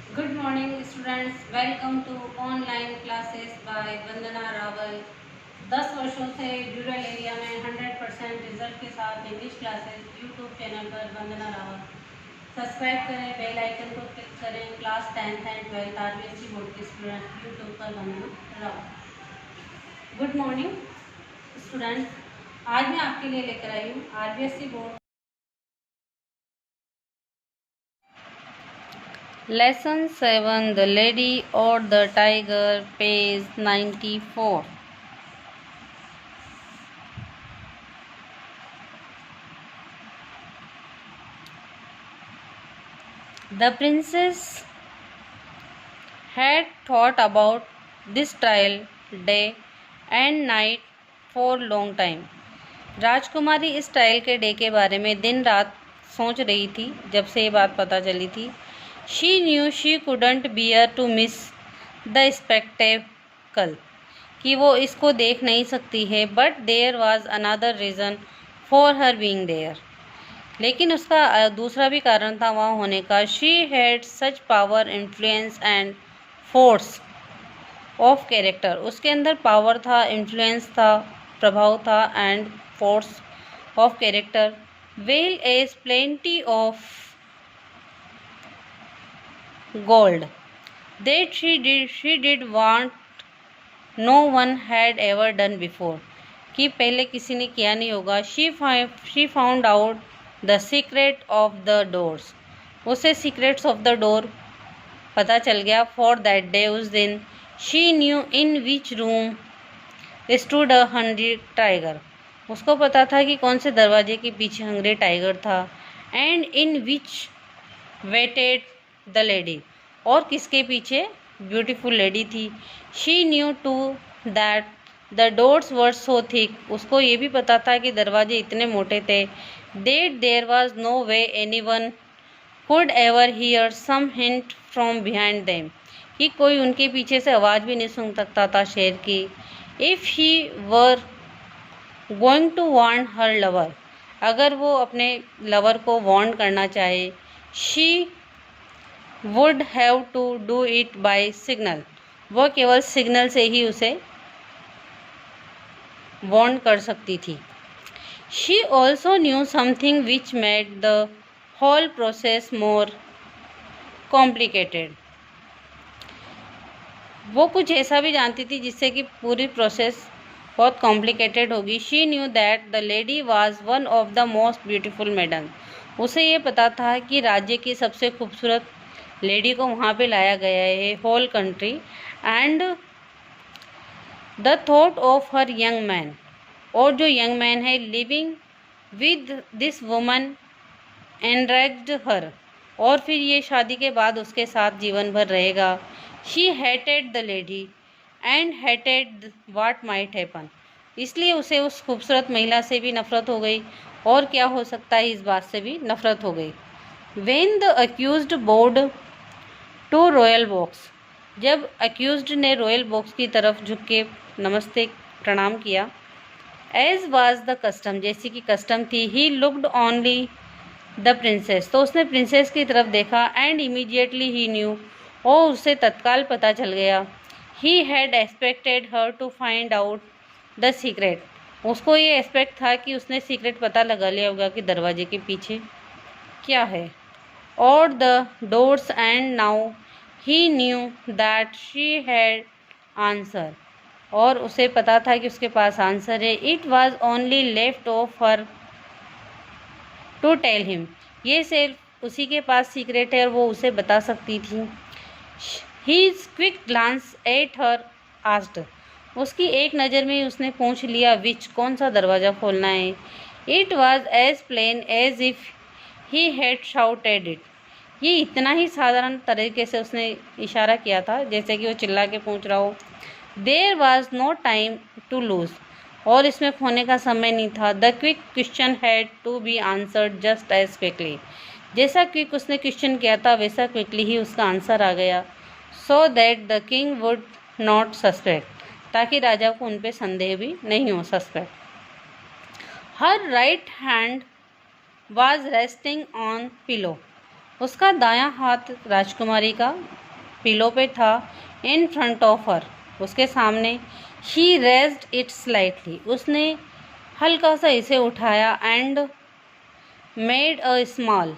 Good morning students, welcome to online classes by वंदना रावल। 10 वर्षों से rural area में 100% result के साथ इंग्लिश क्लासेस यूट्यूब चैनल पर वंदना रावल। सब्सक्राइब करें, बेल आइकन को क्लिक करें। Class 10th and 12th RBSC board के स्टूडेंट यूट्यूब पर वंदना रावल। गुड मॉर्निंग स्टूडेंट्स, आज मैं आपके लिए लेकर आई हूँ RBSC board Lesson 7 The Lady or the Tiger, page 94. The princess had thought about this trial day and night for long time. राजकुमारी इस trial के डे के बारे में दिन रात सोच रही थी जब से ये बात पता चली थी। She knew she couldn't bear to miss the spectacle, कि वो इसको देख नहीं सकती है। But there was another reason for her being there, लेकिन उसका दूसरा भी कारण था वहाँ होने का। She had such power, influence and force of character, उसके अंदर पावर था, इन्फ्लुएंस था, प्रभाव था, and force of character, well as plenty of gold that she did want no one had ever done before, कि पहले किसी ने किया नहीं होगा। she found out the secret of the doors, उसे secrets of the door पता चल गया। for that day, उस दिन she knew in which room stood a hungry tiger, उसको पता था कि कौन से दरवाजे के पीछे हंग्री टाइगर था। and in which waited the lady, और किसके पीछे ब्यूटीफुल लेडी थी। She knew too that the doors were so thick, उसको ये भी पता था कि दरवाजे इतने मोटे थे। That there was no way anyone could ever hear some hint from behind them, कि कोई उनके पीछे से आवाज़ भी नहीं सुन सकता था शेर की। If he were going to warn her lover, अगर वो अपने लवर को वार्न करना चाहे, she would have to do it by signal, वो केवल सिग्नल से ही उसे वार्न कर सकती थी। She also knew something which made the whole process more complicated, वो कुछ ऐसा भी जानती थी जिससे कि पूरी प्रोसेस बहुत कॉम्प्लिकेटेड होगी। She knew that the lady was one of the most beautiful madam, उसे ये पता था कि राज्य की सबसे खूबसूरत लेडी को वहाँ पे लाया गया है, whole country. And the thought of her young man, और जो यंग मैन है living with this woman enraged her, और फिर ये शादी के बाद उसके साथ जीवन भर रहेगा। She hated the lady and hated what might happen, इसलिए उसे उस खूबसूरत महिला से भी नफरत हो गई, और क्या हो सकता है इस बात से भी नफरत हो गई। When the accused bowed to royal box, जब अक्यूज्ड ने रॉयल बॉक्स की तरफ झुक के नमस्ते प्रणाम किया। एज वाज द कस्टम, जैसी कि कस्टम थी। He looked only the princess, तो उसने प्रिंसेस की तरफ देखा। एंड इमीडिएटली ही न्यू, और उसे तत्काल पता चल गया। He had expected her to find out the secret, उसको ये एक्सपेक्ट था कि उसने सीक्रेट पता लगा लिया होगा कि दरवाजे के पीछे क्या है। और the doors, and now he knew that she had answer, और उसे पता था कि उसके पास आंसर है। It was only left of her to tell him, ये सिर्फ उसी के पास सीक्रेट है और वो उसे बता सकती थी। His quick glance at her asked, उसकी एक नज़र में उसने पूछ लिया विच, कौन सा दरवाज़ा खोलना है। It was as plain as if he had shouted it, ये इतना ही साधारण तरीके से उसने इशारा किया था जैसे कि वो चिल्ला के पूछ रहा हो। There was no time to lose, और इसमें खोने का समय नहीं था। The quick question had to be answered just as quickly, जैसा क्विक उसने क्वेश्चन किया था वैसा क्विकली ही उसका आंसर आ गया। So that the king would not suspect, ताकि राजा को उन पर संदेह भी नहीं हो, suspect. Her right hand was resting on pillow, उसका दायां हाथ राजकुमारी का पिलो पे था। इन फ्रंट ऑफ हर, उसके सामने। शी रेज्ड इट स्लाइटली, उसने हल्का सा इसे उठाया। And made a small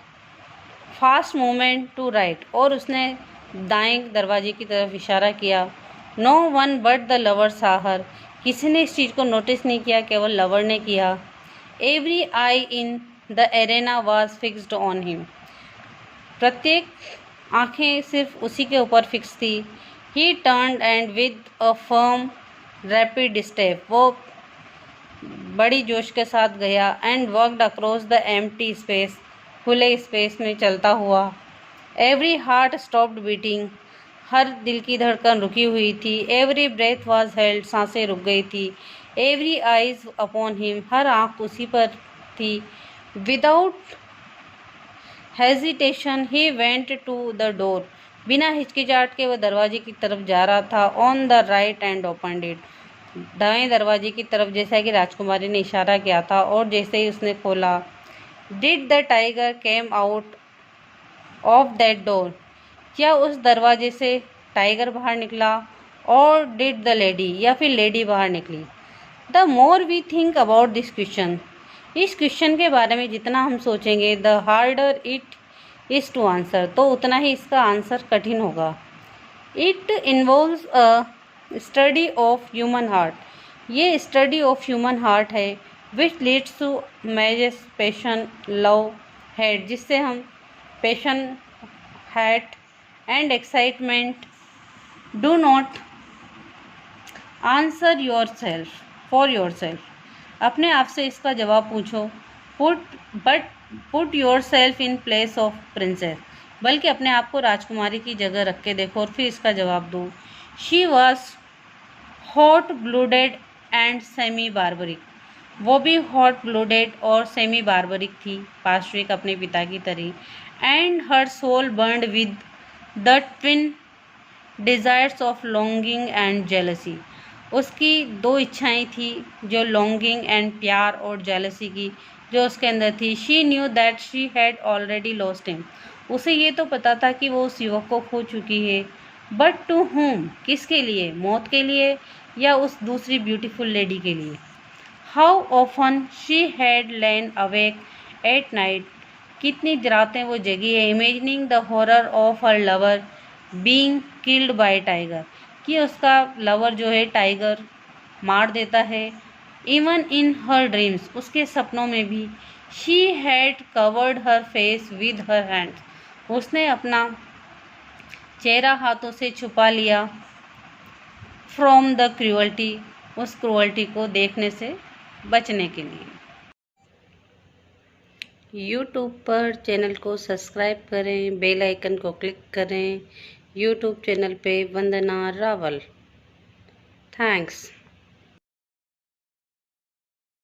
fast movement to right, और उसने दाएं दरवाजे की तरफ इशारा किया। No one but the lover saw her, किसी ने इस चीज़ को नोटिस नहीं किया, केवल लवर ने किया। Every I in the arena was fixed on him, प्रत्येक आंखें सिर्फ उसी के ऊपर फिक्स थी। ही turned and with a firm rapid step, वो बड़ी जोश के साथ गया। And walked across the empty space, खुले स्पेस में चलता हुआ। एवरी हार्ट स्टॉप्ड बीटिंग, हर दिल की धड़कन रुकी हुई थी। एवरी ब्रेथ वॉज हेल्ड, सांसें रुक गई थी। एवरी आइज अपॉन हिम, हर आँख उसी पर थी। Without hesitation he went to the door, बिना हिचकिचाहट के वह दरवाजे की तरफ जा रहा था। On the right and opened it, दाएं दरवाजे की तरफ, जैसा कि राजकुमारी ने इशारा किया था, और जैसे ही उसने खोला। Did the tiger came out of that door, क्या उस दरवाजे से टाइगर बाहर निकला? और डिड द लेडी, या फिर लेडी बाहर निकली? The more we think about this question, इस क्वेश्चन के बारे में जितना हम सोचेंगे, the harder it is to answer, तो उतना ही इसका आंसर कठिन होगा। It involves a study of human heart, ये स्टडी ऑफ ह्यूमन हार्ट है। Which leads to mazes passion love hate, जिससे हम passion hate and excitement. Do not answer yourself for yourself, अपने आप से इसका जवाब पूछो। Put your self in place of princess, बल्कि अपने आप को राजकुमारी की जगह रख के देखो और फिर इसका जवाब दो। She was hot blooded and semi barbaric, वो भी हॉट ब्लूडेड और सेमी बार्बरिक थी, पार्श्विक अपने पिता की तरह। And her soul burned with the twin desires of longing and jealousy, उसकी दो इच्छाएं थी, जो लॉन्गिंग एंड प्यार और जेलसी की जो उसके अंदर थी। She new that she had already lost him, उसे ये तो पता था कि वो उस युवक को खो चुकी है। बट टू होम, किसके लिए? मौत के लिए या उस दूसरी ब्यूटीफुल लेडी के लिए? How often she had lane awake at night, कितनी रातें वो जगी है, imagining the horror of her lover being killed by Tiger, कि उसका लवर जो है टाइगर मार देता है। इवन इन हर ड्रीम्स, उसके सपनों में भी। She had covered her face with her hands, उसने अपना चेहरा हाथों से छुपा लिया। फ्रॉम द क्रूअल्टी, उस क्रूअल्टी को देखने से बचने के लिए। यूट्यूब पर चैनल को सब्सक्राइब करें, बेल आइकन को क्लिक करें। यूट्यूब चैनल पे वंदना रावल। थैंक्स।